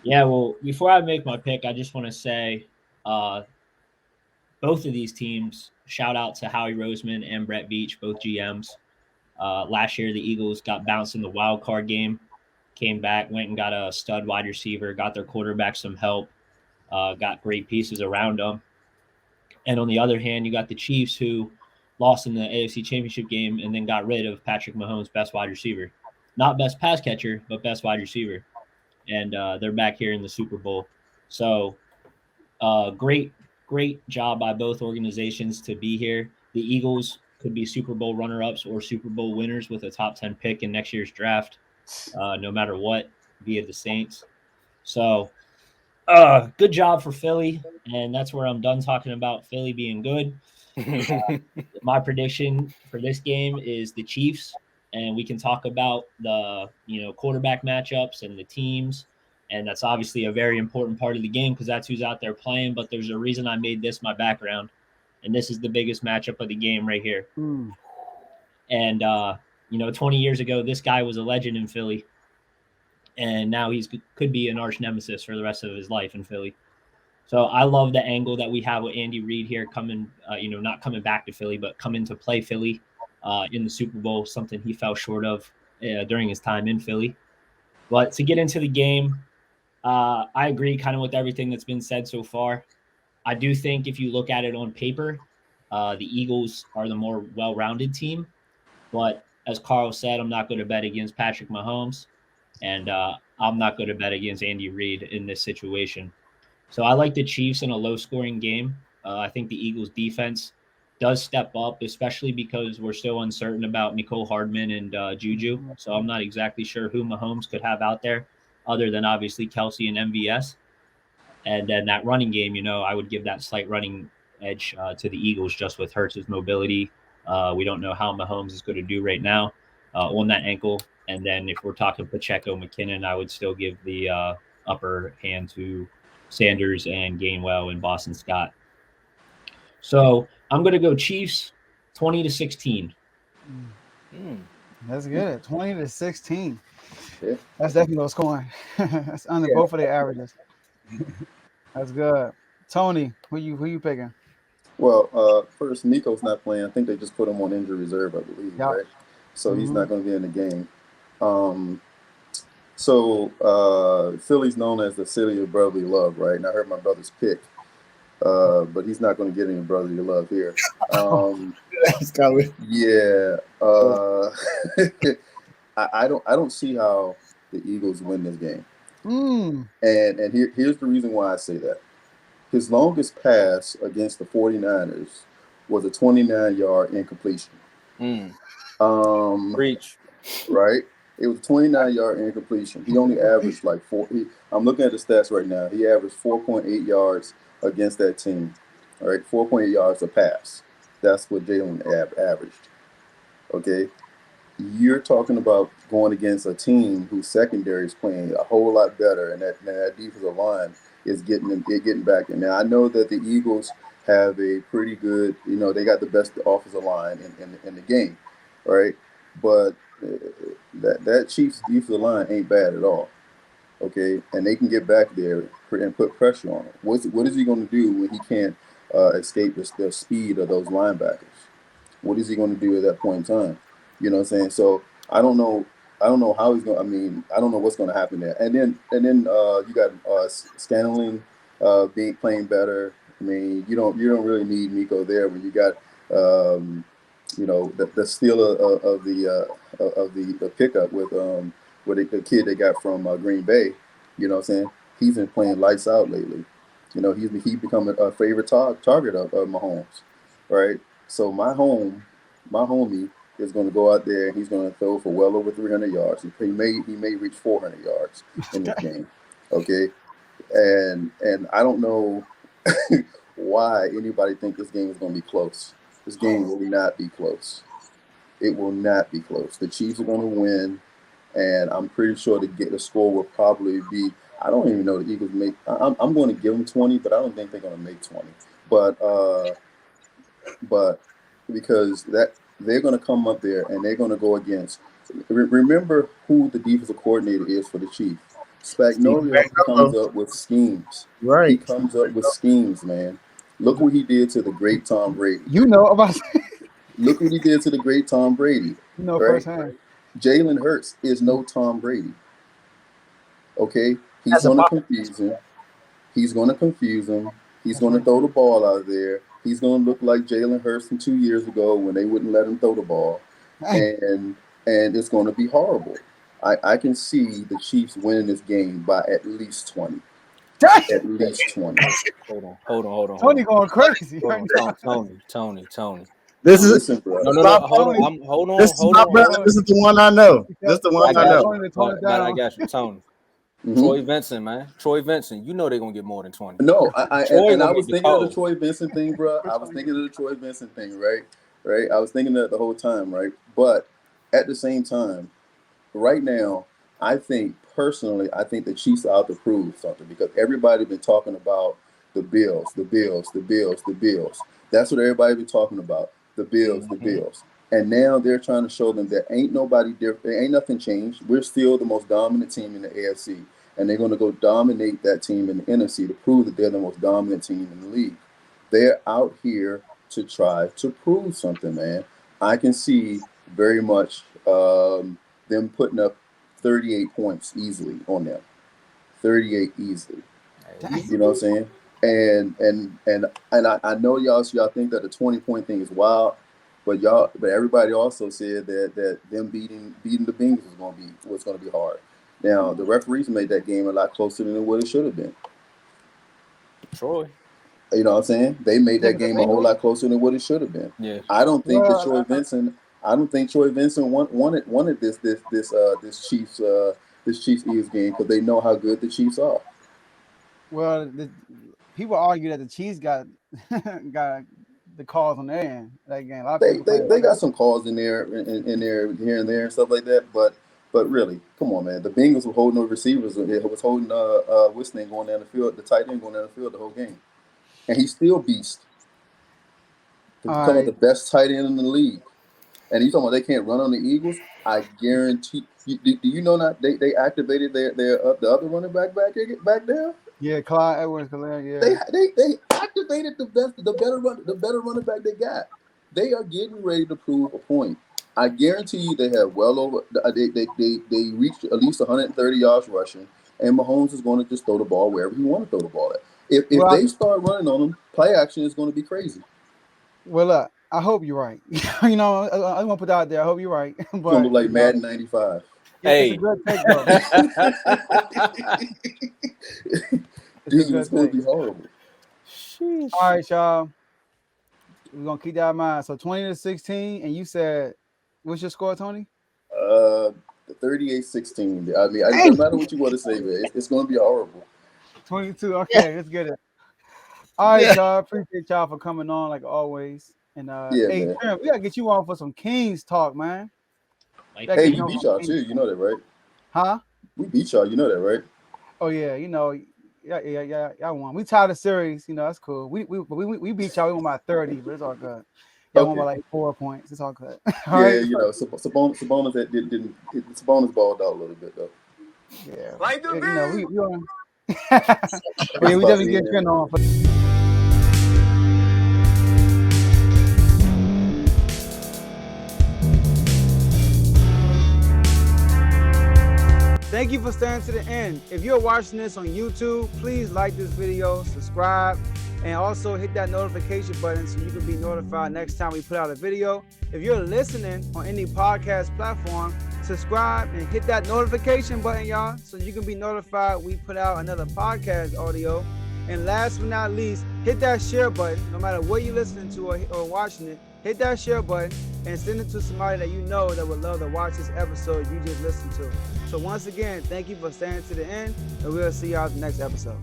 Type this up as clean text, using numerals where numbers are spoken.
Yeah, well, before I make my pick, I just want to say uh, both of these teams, shout out to Howie Roseman and Brett Veach, both GMs. Last year, the Eagles got bounced in the wild card game, came back, went and got a stud wide receiver, got their quarterback some help, got great pieces around them. And on the other hand, you got the Chiefs who lost in the AFC Championship game and then got rid of Patrick Mahomes' best wide receiver. Not best pass catcher, but best wide receiver. And they're back here in the Super Bowl. So great job by both organizations to be here. The Eagles could be Super Bowl runner-ups or Super Bowl winners with a top 10 pick in next year's draft, no matter what, via the Saints. So good job for Philly, and that's where I'm done talking about Philly being good. My prediction for this game is the Chiefs, and we can talk about the quarterback matchups and the teams, and that's obviously a very important part of the game because that's who's out there playing. But there's a reason I made this my background, and this is the biggest matchup of the game right here. Mm. And 20 years ago, this guy was a legend in Philly, and now he's could be an arch nemesis for the rest of his life in Philly. So I love the angle that we have with Andy Reid here coming, not coming back to Philly, but coming to play Philly in the Super Bowl, something he fell short of during his time in Philly. But to get into the game, I agree kind of with everything that's been said so far. I do think if you look at it on paper, the Eagles are the more well-rounded team. But as Carl said, I'm not going to bet against Patrick Mahomes, and I'm not going to bet against Andy Reid in this situation. So I like the Chiefs in a low scoring game. I think the Eagles defense does step up, especially because we're still uncertain about Nicole Hardman and Juju. So I'm not exactly sure who Mahomes could have out there other than obviously Kelsey and MVS. And then that running game, I would give that slight running edge to the Eagles just with Hurts' mobility. We don't know how Mahomes is going to do right now on that ankle. And then if we're talking Pacheco, McKinnon, I would still give the upper hand to Sanders and Gainwell and Boston Scott. So I'm going to go Chiefs 20-16. Mm. That's good. 20-16. Yeah. That's definitely low scoring. That's under Yeah. both of their averages. That's good. Tony, who you picking? Well, first, Nico's not playing. I think they just put him on injury reserve, I believe, Yep. right? So he's Mm-hmm. not going to be in the game. Um, Philly's known as the city of brotherly love, right? And I heard my brother's pick, but he's not going to get any brotherly love here. That's coming. Yeah, I don't see how the Eagles win this game, Mm. and here's the reason why I say that. His longest pass against the 49ers was a 29-yard incompletion. Mm. Um, Reach. right? It was a 29-yard incompletion. He only averaged like four. I'm looking at the stats right now. He averaged 4.8 yards against that team. All right, 4.8 yards a pass. That's what Jalen averaged. Okay, you're talking about going against a team whose secondary is playing a whole lot better, and that defensive line is getting back in. Now I know that the Eagles have a pretty good, they got the best offensive line in the game, right? But that Chiefs defensive line ain't bad at all. Okay, and they can get back there and put pressure on him. What is he going to do when he can't escape the speed of those linebackers? What is he going to do at that point in time? You know what I'm saying? So I don't know. I don't know how he's going. I mean, I don't know what's going to happen there. And then you got Scanlon being playing better. I mean, you don't really need Nico there when you got the steal of the pickup with a kid they got from Green Bay. You know what I'm saying? He's been playing lights out lately. He become a favorite target of Mahomes, right? So my homie is going to go out there and he's going to throw for well over 300 yards. He may reach 400 yards in this game. Okay, and I don't know why anybody think this game is going to be close. This game will not be close. It will not be close. The Chiefs are going to win, and I'm pretty sure the score will probably be. I don't even know the Eagles make. I'm going to give them 20, but I don't think they're going to make 20. But because that they're going to come up there and they're going to go against. Remember who the defensive coordinator is for the Chiefs. Spagnuolo comes up with schemes. Right. He comes up with schemes, man. Look what he did to the great Tom Brady. You know about Look what he did to the great Tom Brady. you know Right? firsthand. Jalen Hurts is no Tom Brady. Okay? He's That's a going to box. confuse him. He's going to confuse him. He's That's going to right. throw the ball out there. He's going to look like Jalen Hurts from 2 years ago when they wouldn't let him throw the ball. And it's going to be horrible. I can see the Chiefs winning this game by at least 20. At least 20. Hold on. Tony going crazy. Hold on, Tony. This is listen, bro. No. Hold on. This is my brother. This is the one I know. This is the one I know. But I got you, Tony. Mhm. Troy Vincent, man. Troy Vincent. You know they're gonna get more than 20. No, I Troy and I gonna was get the thinking of the call. Troy Vincent thing, bro. I was thinking of the Troy Vincent thing, right? I was thinking that the whole time, right? But at the same time, right now, I think the Chiefs are out to prove something because everybody been talking about the Bills. That's what everybody been talking about. The Bills. And now they're trying to show them that ain't nobody different. There ain't nothing changed. We're still the most dominant team in the AFC. And they're going to go dominate that team in the NFC to prove that they're the most dominant team in the league. They're out here to try to prove something, man. I can see very much them putting up 38 points easily on them. 38 easily. You know what I'm saying? And I know y'all think that the 20-point thing is wild, but everybody also said that them beating the Bengals was gonna be hard. Now the referees made that game a lot closer than what it should have been. Troy. You know what I'm saying? They made that game a whole lot closer than what it should have been. Yeah. I don't think that Troy Vincent wanted this Chiefs Eagles game because they know how good the Chiefs are. Well, people argue that the Chiefs got the calls on their end that game. A lot of people They got some calls in there here and there and stuff like that, but really, come on, man. The Bengals were holding the receivers. It was holding what's name going down the field, the tight end going down the field the whole game, and he's still beast. To become the best tight end in the league, and you talking about they can't run on the Eagles? I guarantee. Do you know not they activated their the other running back there? Yeah, Clyde Edwards-Helaire. Yeah, they activated the better running back they got. They are getting ready to prove a point. I guarantee you they have well over they reached at least 130 yards rushing, and Mahomes is going to just throw the ball wherever he want to throw the ball at. If they start running on them, play action is going to be crazy. Well, I hope you're right. You know, I want to put that out there. I hope you're right. But It's going to look like Madden 95. Hey. It's a good take, though. Dude, it's going to be horrible. All right, y'all. We're going to keep that in mind. So 20-16, and you said, what's your score, Tony? 38-16. I mean, no matter what you want to say, man, it's going to be horrible. 22. Okay, let's get it. All right, y'all. Appreciate y'all for coming on, like always. And hey, Trent, we gotta get you on for some Kings talk, man. Hey, we beat y'all too. You know that, right? Huh? We beat y'all. You know that, right? Oh yeah, you know, yeah. Y'all won. We tied the series. You know, that's cool. We beat y'all. We won by 30, but it's all good. Y'all won by like 4 points. It's all good. All right? You know, Sabonis didn't Sabonis balled out a little bit though. Yeah, like the you know, we on. Yeah, we definitely get Trent on. Thank you for staying to the end. If you're watching this on YouTube, please like this video, subscribe, and also hit that notification button so you can be notified next time we put out a video. If you're listening on any podcast platform, subscribe and hit that notification button, y'all, so you can be notified we put out another podcast audio. And last but not least, hit that share button. No matter what you're listening to or watching it, hit that share button and send it to somebody that you know that would love to watch this episode you just listened to. So once again, thank you for staying to the end, and we'll see y'all in the next episode.